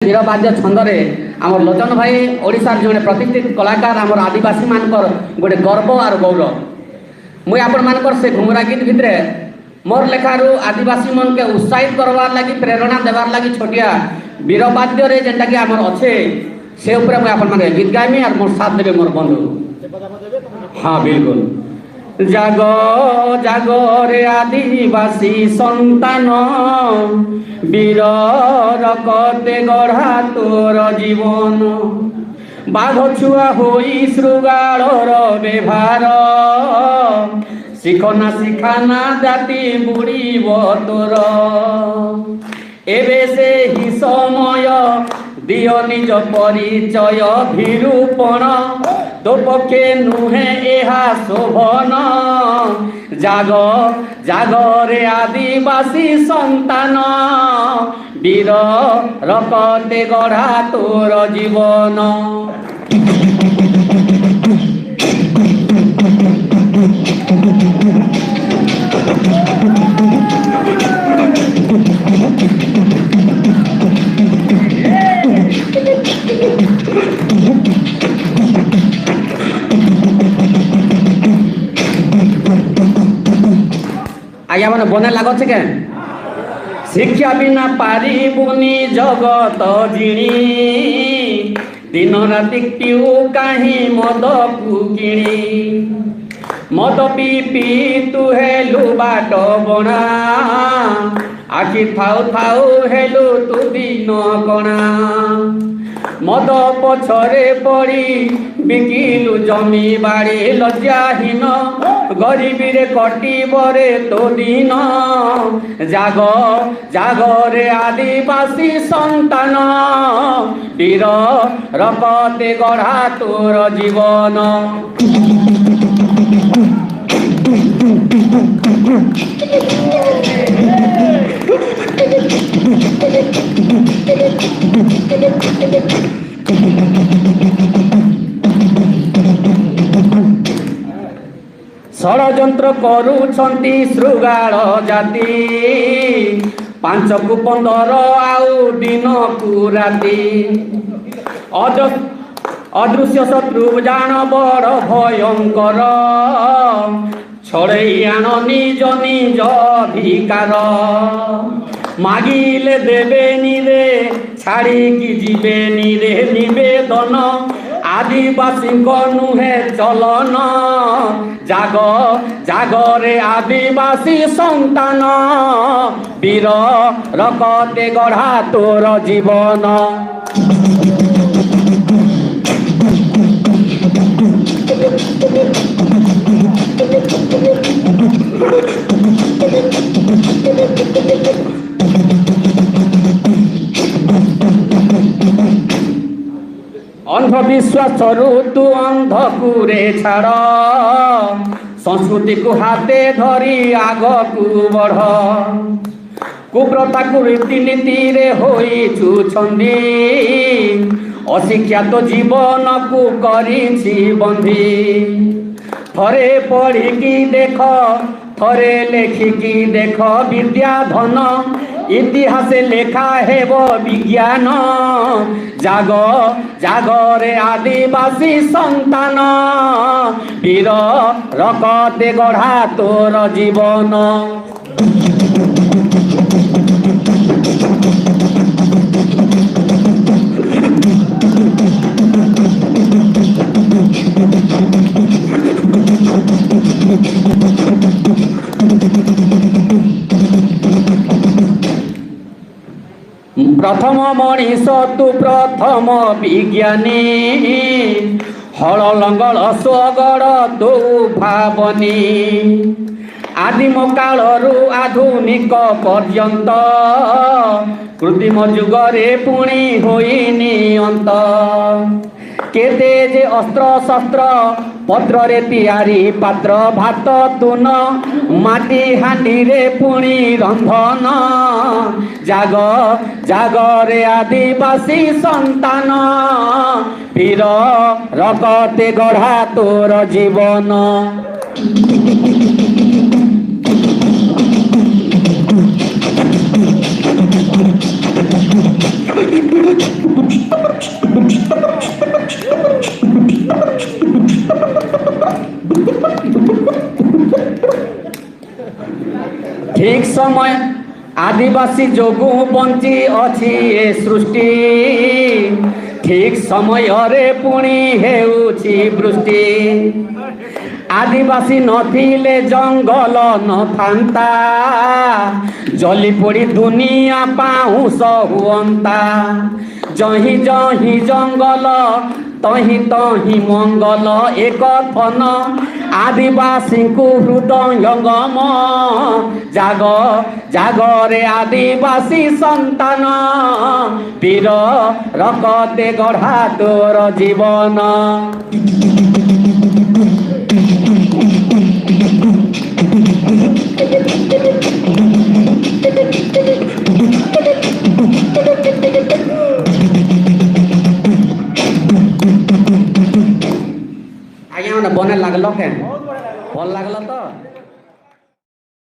वीरवाद्य छंदरे आम लोचन भाई ओडिशार जड़े प्रतिष्ठित कलाकार आम आदिवासी मानकर गोटे गर्व और गौरव। मुई आपण मानकर से घुमुरा गीत भितरे मोर लेखारू आदिवासी मन के उत्साहित करवार लगी प्रेरणा देवार लगी छोटिया वीरवाद्य रे जेनटा कि आमर अच्छे से उपरे मुई आपण माने गीत गाइमी और मोर साथ देबे मोर बंधु। हाँ बिल्कुल। जागो जागो रे आदिवासी संतान वीर रकते गढ़ा तोर जीवन बाघ छुआ होई श्रृगालर व्यवहार शिखना शिखाना जाति बुड़ीब तोर एबे से ही समय दियो निज परिचय भीरूपण तो पक्षे नुहे एहा शोभन जाग जाग रे आदिवासी संतान वीर रकते गढ़ा तोर जीवन। आज्ञा मैंने बने लगे के शिक्षा बिना पारिबुनी जगत जिणी दिन राति पिऊ कहीं मद पुकिणी मद पी पी तु हेलु बाट बणा आखि थाउ थाउ हेलु तु दिन कणा मद पछरे पड़ी बिकिलु जमी बाड़ी लज्जाहीन गरीबी रे कटिबरे तो दिन जाग जाग रे आदिवासी संतान वीर रकते गढ़ा तोर जीवन। षड़यंत्र करुछंती श्रृगाल जाति 5 को 15 आउ दिन को राति अदृश्य शत्रु जान बड़ भयंकर छड़ई आण निज निज अधिकार मागिले देवे रे छाड़ी की जीवे रे निवेदन आदिवासी नुहे चलन जाग जाग रे आदिवासी संतान वीर रकते गढ़ा तोर जीवन। अंधविश्वास तु अंधकुरे छाड़ संस्कृति को हाथे धरी आग को बढ़ कुप्रथा को रीतिनीति रे होई छुछंदी अशिक्षा तो जीवन को करिछि बंधी थरे पढ़िकी देख थरे लेखिकी देख विद्या धन इतिहास लेखा हेब विज्ञान जाग जाग रे आदिवासी संतान वीर रकते गढ़ा तोर जीवन। प्रथम मनीष तु प्रथम विज्ञानी हल लंगल स्वगड़ दो भावनी आदिम कालरू आधुनिक पर्यंत कृत्रिम जुगरे पुणी होइनी अंत केते जे अस्त्र शस्त्र पत्र रे तियारी पात्र भात तुन माटी हांडी रे पुणी रंधन जाग जाग रे आदिवासी संतान वीर रकते गढ़ा तोर जीवन। ठीक समय आदिवासी जोगु बंची अछि ए सृष्टि ठीक समय रे पुणी हेउछि वृष्टि आदिवासी नथिले जंगल नथांता जली पड़ी दुनिया पाउस हुअंता जही जही जंगल तही तही मंगल एक थन आदिवासी को हृदयंगम जाग जागरे आदिवासी संतान वीर रकते गढ़ा तोर जीवन आज्ञा बने लगल के भल लगल तो।